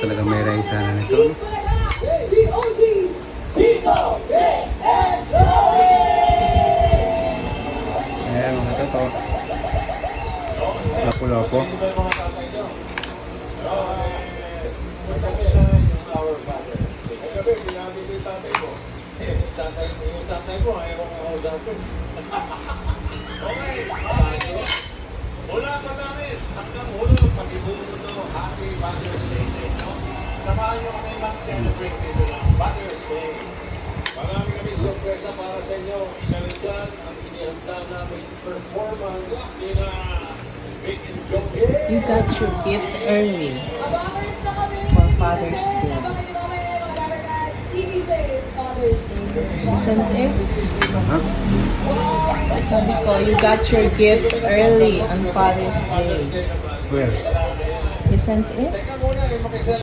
talaga may rice sana nito. Ayan mga toto. Lapo-lapo. Mula Batanes hanggang Hulo, Pag-Ibuto, Happy Father's Day. No? Samahan nyo kami mag-celebrate dito ng Father's Day. Marami kami sorpresa para sa inyo. Isa rin dyan ang inihanda namin performance in Big and Joke. You got your gift early for Father's Day. Isn't it? Huh? Sabi ko, you got your gift early on Father's Day. Where? Isn't it?